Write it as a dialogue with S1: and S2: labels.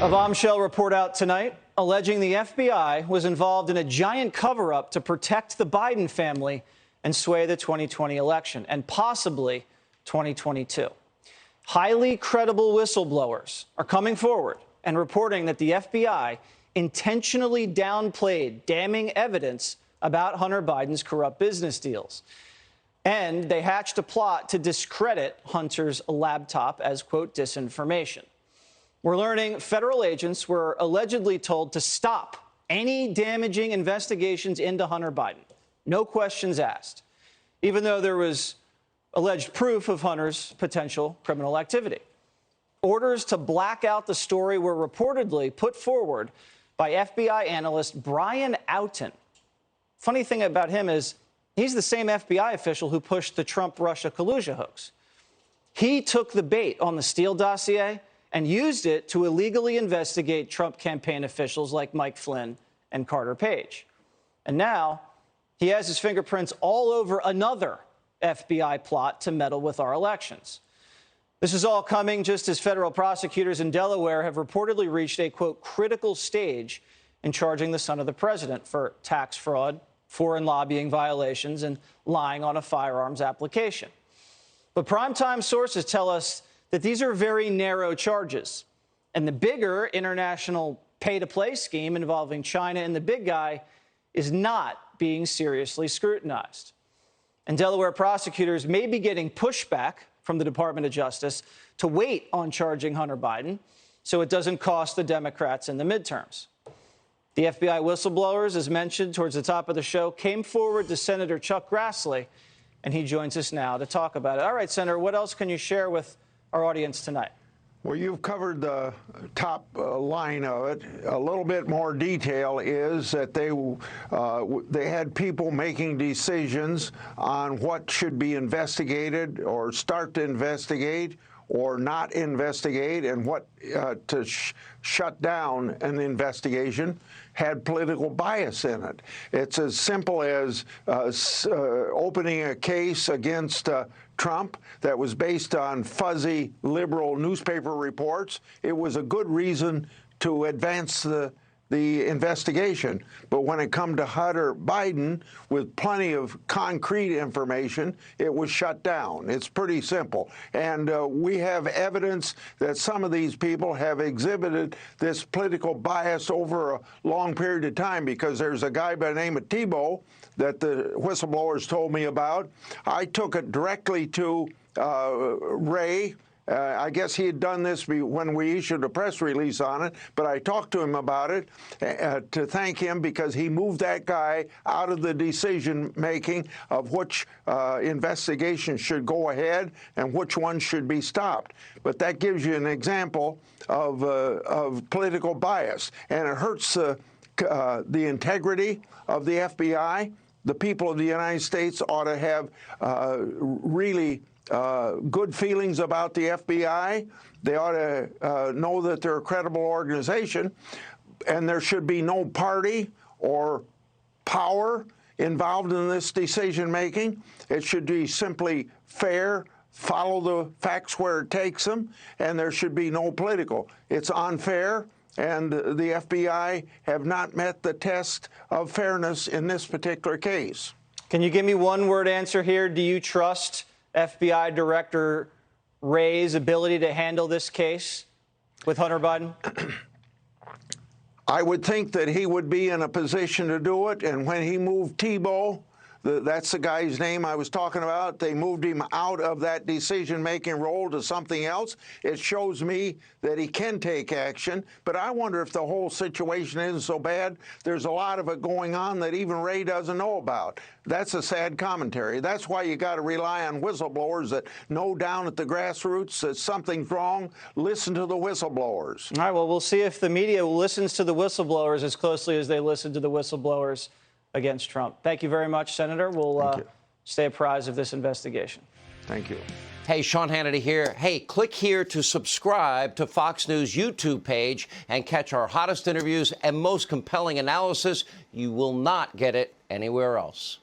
S1: A bombshell report out tonight alleging the FBI was involved in a giant cover-up to protect the Biden family and sway the 2020 election and possibly 2022. Highly credible whistleblowers are coming forward and reporting that the FBI intentionally downplayed damning evidence about Hunter Biden's corrupt business deals. And they hatched a plot to discredit Hunter's laptop as, quote, disinformation. We're learning federal agents were allegedly told to stop any damaging investigations into Hunter Biden. No questions asked, even though there was alleged proof of Hunter's potential criminal activity. Orders to black out the story were reportedly put forward by FBI analyst Brian Outen. Funny thing about him is he's the same FBI official who pushed the Trump-Russia collusion hoax. He took the bait on the Steele dossier and used it to illegally investigate Trump campaign officials like Mike Flynn and Carter Page. And now he has his fingerprints all over another FBI plot to meddle with our elections. This is all coming just as federal prosecutors in Delaware have reportedly reached a, quote, critical stage in charging the son of the president for tax fraud, foreign lobbying violations, and lying on a firearms application. But primetime sources tell us that these are very narrow charges, and the bigger international pay-to-play scheme involving China and the big guy is not being seriously scrutinized. And Delaware prosecutors may be getting pushback from the Department of Justice to wait on charging Hunter Biden so it doesn't cost the Democrats in the midterms. The FBI whistleblowers, as mentioned towards the top of the show, came forward to Senator Chuck Grassley, and he joins us now to talk about it. All right, Senator, what else can you share with our audience tonight?
S2: Well, you've covered the top line of it. A little bit more detail is that they had people making decisions on what should be investigated or start to investigate or not investigate, and what to shut down an investigation had political bias in it. It's as simple as opening a case against Trump that was based on fuzzy liberal newspaper reports. It was a good reason to advance the investigation. But when it come to Hunter Biden, with plenty of concrete information, it was shut down. It's pretty simple. And we have evidence that some of these people have exhibited this political bias over a long period of time, because there's a guy by the name of Tebow that the whistleblowers told me about. I took it directly to Ray. I guess he had done this when we issued a press release on it, but I talked to him about it to thank him, because he moved that guy out of the decision-making of which investigation should go ahead and which one should be stopped. But that gives you an example of political bias, and it hurts the integrity of the FBI. The people of the United States ought to have really good feelings about the FBI. They ought to know that they're a credible organization, and there should be no party or power involved in this decision-making. It should be simply fair, follow the facts where it takes them, and there should be no political. It's unfair, and the FBI have not met the test of fairness in this particular case.
S1: Can you give me one-word answer here? Do you trust FBI Director Wray's ability to handle this case with Hunter Biden?
S2: I would think that he would be in a position to do it, and when he moved Tebow, that's the guy's name I was talking about, they moved him out of that decision-making role to something else. It shows me that he can take action, but I wonder if the whole situation isn't so bad. There's a lot of it going on that even Ray doesn't know about. That's a sad commentary. That's why you got to rely on whistleblowers that know down at the grassroots that something's wrong. Listen to the whistleblowers.
S1: All right, well, we'll see if the media listens to the whistleblowers as closely as they listen to the whistleblowers against Trump. Thank you very much, Senator. We'll stay apprised of this investigation.
S2: Thank you.
S3: Hey, Sean Hannity here. Hey, click here to subscribe to Fox News YouTube page and catch our hottest interviews and most compelling analysis. You will not get it anywhere else.